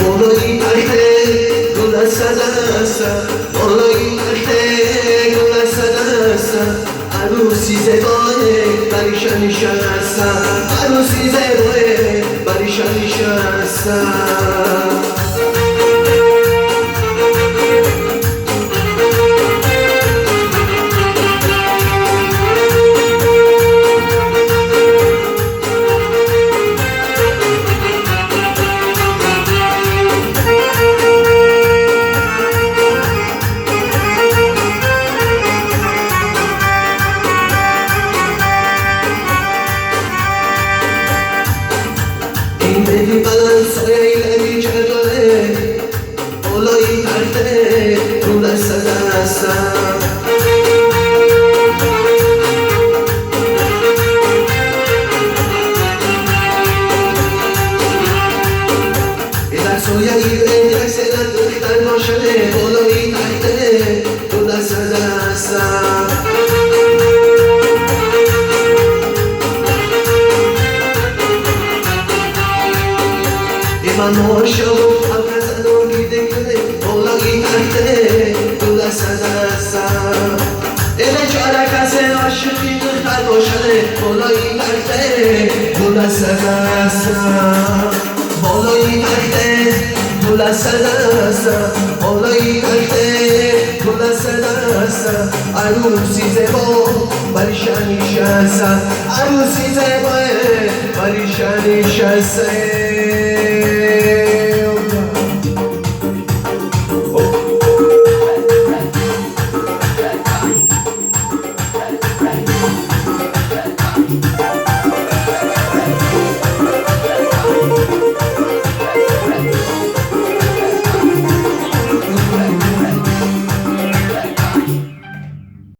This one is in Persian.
بالای تخت گل سدستم بالای تخت گل سدستم عروسی زبای پریشان نشستم عروسی زبای پریشان نشستم بی سایه ایلمی چطوره بالایی تخته رو دست دستم در سایه ایلمی اکسیدن دختر باشده بالایی تخته رو دست دستم من عاشق حلقه زدم دیده گله بالایی تخته دو دست دستم دل چاره کسی عاشقی دختر باشده بالایی تخته دو دست دستم بالایی تخته دو دست دستم بالایی تخته دو دست دستم عروسی زبا پریشان نشستم عروسی زبا پریشان نشستم